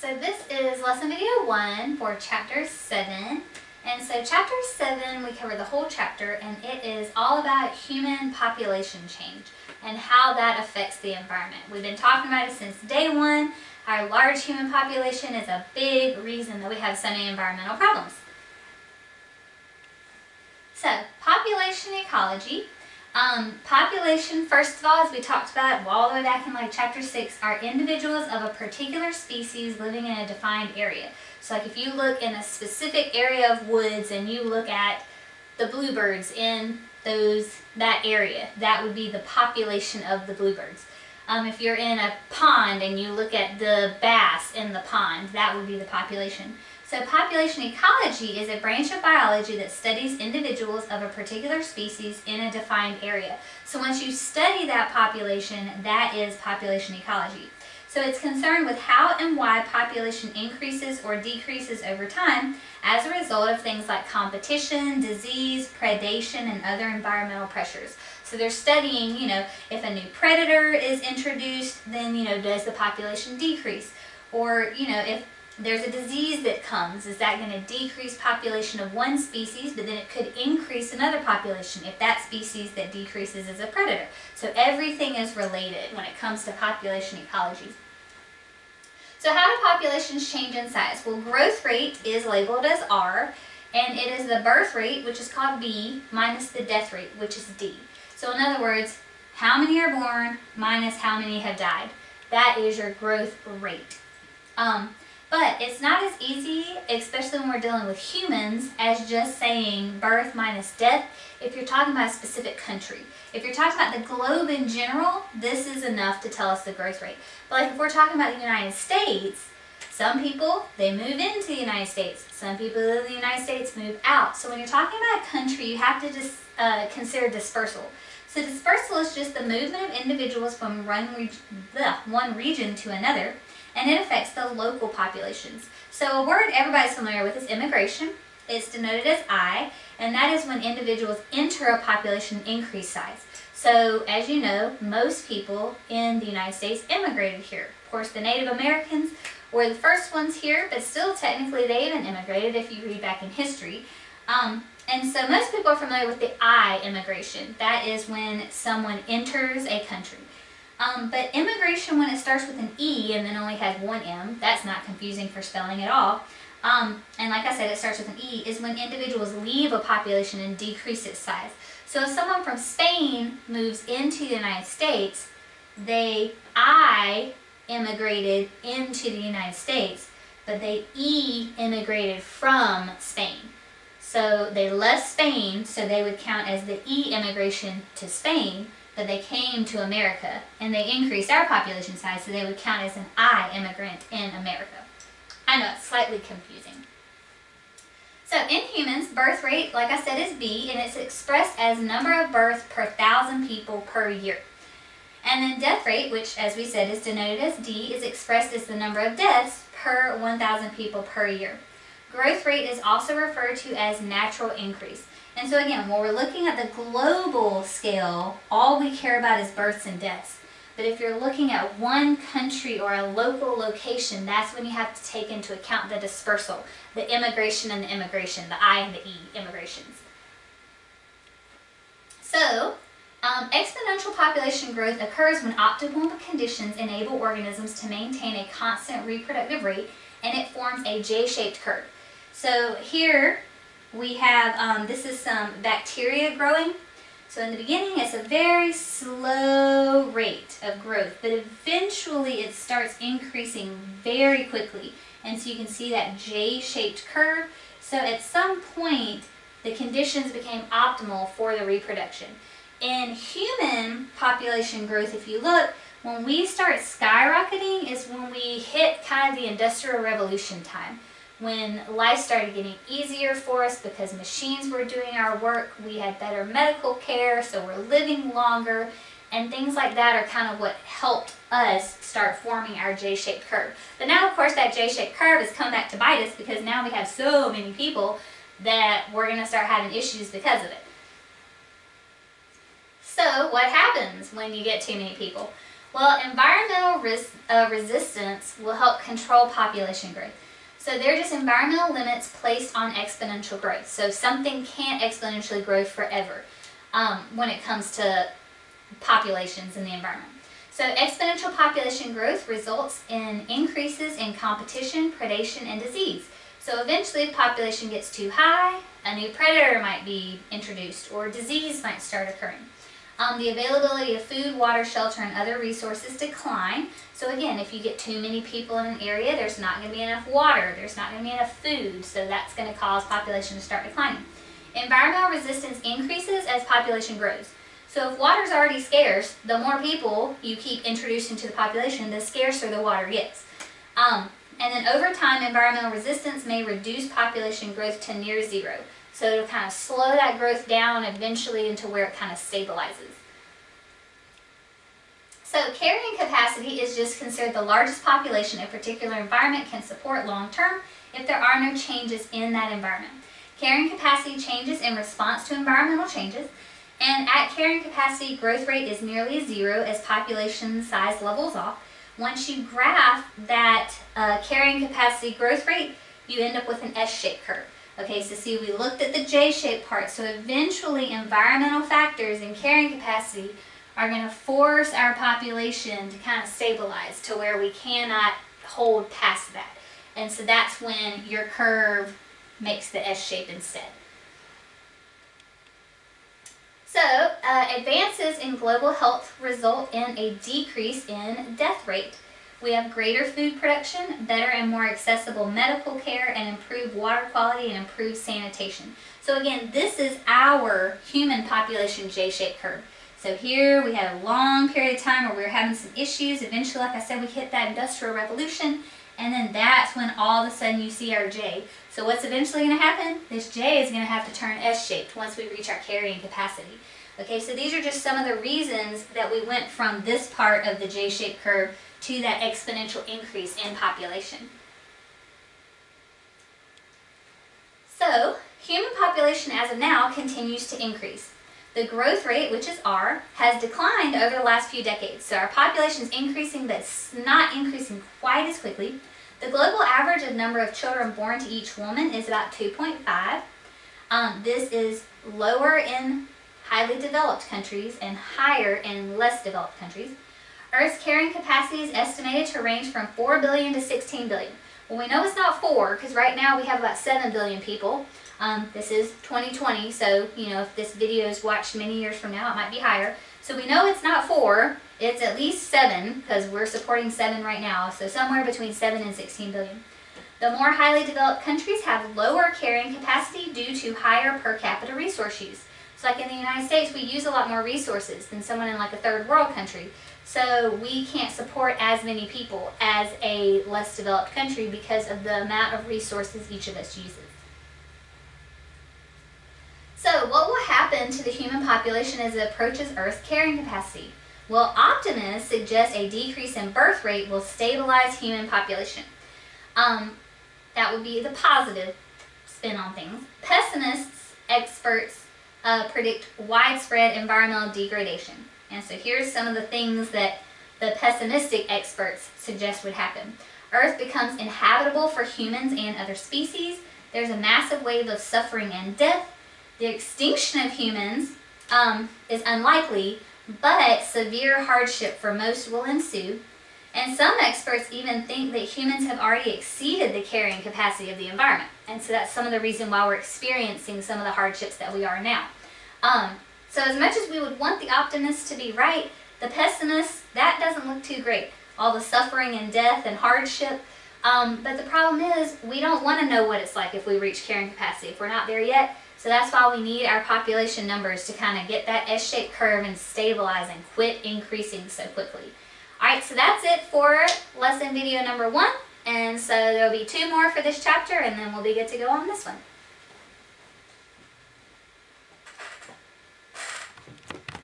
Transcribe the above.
So this is lesson video 1 for chapter 7. And so chapter 7, we cover the whole chapter, and it is all about human population change and how that affects the environment. We've been talking about it since day 1. Our large human population is a big reason that we have so many environmental problems. So, population ecology. Population, first of all, as we talked about all the way back in chapter 6, are individuals of a particular species living in a defined area. So like if you look in a specific area of woods and you look at the bluebirds in that area, that would be the population of the bluebirds. If you're in a pond and you look at the bass in the pond, that would be the population. So population ecology is a branch of biology that studies individuals of a particular species in a defined area. So once you study that population, that is population ecology. So it's concerned with how and why population increases or decreases over time as a result of things like competition, disease, predation, and other environmental pressures. So they're studying, if a new predator is introduced, then, does the population decrease? Or, if there's a disease that comes, is that going to decrease population of one species, but then it could increase another population if that species that decreases is a predator. So everything is related when it comes to population ecology. So how do populations change in size? Well, growth rate is labeled as R, and it is the birth rate, which is called B, minus the death rate, which is D. So in other words, how many are born minus how many have died. That is your growth rate. But it's not as easy, especially when we're dealing with humans, as just saying birth minus death if you're talking about a specific country. If you're talking about the globe in general, this is enough to tell us the growth rate. But if we're talking about the United States, some people, they move into the United States. Some people in the United States move out. So when you're talking about a country, you have to consider dispersal. So dispersal is just the movement of individuals from one region to another, and it affects the local populations. So a word everybody's familiar with is immigration. It's denoted as I, and that is when individuals enter a population increase size. So as you know, most people in the United States immigrated here. Of course, the Native Americans were the first ones here, but still technically they even immigrated if you read back in history. And so most people are familiar with the I immigration. That is when someone enters a country. But immigration, when it starts with an E and then only has one M, that's not confusing for spelling at all. And like I said, it starts with an E, is when individuals leave a population and decrease its size. So if someone from Spain moves into the United States, I immigrated into the United States, but they immigrated from Spain. So they left Spain, so they would count as the E immigration to Spain, but they came to America, and they increased our population size, so they would count as an I immigrant in America. I know, it's slightly confusing. So in humans, birth rate, like I said, is B, and it's expressed as number of births per 1,000 people per year. And then death rate, which as we said is denoted as D, is expressed as the number of deaths per 1,000 people per year. Growth rate is also referred to as natural increase. And so again, when we're looking at the global scale, all we care about is births and deaths. But if you're looking at one country or a local location, that's when you have to take into account the dispersal, the immigration and the immigration, the I and the E immigrations. So, exponential population growth occurs when optimal conditions enable organisms to maintain a constant reproductive rate, and it forms a J-shaped curve. So here we have, this is some bacteria growing. So in the beginning, it's a very slow rate of growth, but eventually it starts increasing very quickly. And so you can see that J-shaped curve. So at some point, the conditions became optimal for the reproduction. In human population growth, if you look, when we start skyrocketing is when we hit kind of the Industrial Revolution time. When life started getting easier for us because machines were doing our work, we had better medical care, so we're living longer, and things like that are kind of what helped us start forming our J-shaped curve. But now, of course, that J-shaped curve has come back to bite us because now we have so many people that we're going to start having issues because of it. So what happens when you get too many people? Well, environmental resistance will help control population growth. So they're just environmental limits placed on exponential growth. So something can't exponentially grow forever when it comes to populations in the environment. So exponential population growth results in increases in competition, predation, and disease. So eventually if population gets too high, a new predator might be introduced or disease might start occurring. The availability of food, water, shelter, and other resources decline. So again, if you get too many people in an area, there's not going to be enough water, there's not going to be enough food, so that's going to cause population to start declining. Environmental resistance increases as population grows. So if water is already scarce, the more people you keep introducing to the population, the scarcer the water gets. And then over time, environmental resistance may reduce population growth to near zero. So it'll kind of slow that growth down eventually into where it kind of stabilizes. So carrying capacity is just considered the largest population a particular environment can support long term if there are no changes in that environment. Carrying capacity changes in response to environmental changes, and at carrying capacity, growth rate is nearly zero as population size levels off. Once you graph that carrying capacity growth rate, you end up with an S-shaped curve. Okay, so see, we looked at the J-shaped part, so eventually environmental factors and carrying capacity are going to force our population to kind of stabilize to where we cannot hold past that. And so that's when your curve makes the S shape instead. So, advances in global health result in a decrease in death rate. We have greater food production, better and more accessible medical care, and improved water quality and improved sanitation. So again, this is our human population J-shaped curve. So here we had a long period of time where we were having some issues. Eventually, like I said, we hit that industrial revolution, and then that's when all of a sudden you see our J. So what's eventually going to happen? This J is going to have to turn S-shaped once we reach our carrying capacity. Okay, so these are just some of the reasons that we went from this part of the J-shaped curve to that exponential increase in population. So, human population as of now continues to increase. The growth rate, which is R, has declined over the last few decades. So our population is increasing, but it's not increasing quite as quickly. The global average of number of children born to each woman is about 2.5. This is lower in highly developed countries and higher in less developed countries. Earth's carrying capacity is estimated to range from 4 billion to 16 billion. Well, we know it's not 4 because right now we have about 7 billion people. This is 2020, so if this video is watched many years from now, it might be higher. So we know it's not 4, it's at least 7 because we're supporting 7 right now, so somewhere between 7 and 16 billion. The more highly developed countries have lower carrying capacity due to higher per capita resource use. So like in the United States, we use a lot more resources than someone in like a third world country. So we can't support as many people as a less developed country because of the amount of resources each of us uses. So what will happen to the human population as it approaches Earth's carrying capacity? Well, optimists suggest a decrease in birth rate will stabilize human population. That would be the positive spin on things. Pessimists, experts, predict widespread environmental degradation. And so here's some of the things that the pessimistic experts suggest would happen. Earth becomes inhabitable for humans and other species. There's a massive wave of suffering and death. The extinction of humans is unlikely, but severe hardship for most will ensue. And some experts even think that humans have already exceeded the carrying capacity of the environment. And so that's some of the reason why we're experiencing some of the hardships that we are now. So as much as we would want the optimists to be right, the pessimists, that doesn't look too great. All the suffering and death and hardship. But the problem is we don't want to know what it's like if we reach carrying capacity, if we're not there yet. So that's why we need our population numbers to kind of get that S-shaped curve and stabilize and quit increasing so quickly. Alright, so that's it for lesson video number 1. And so there'll be 2 more for this chapter and then we'll be good to go on this one.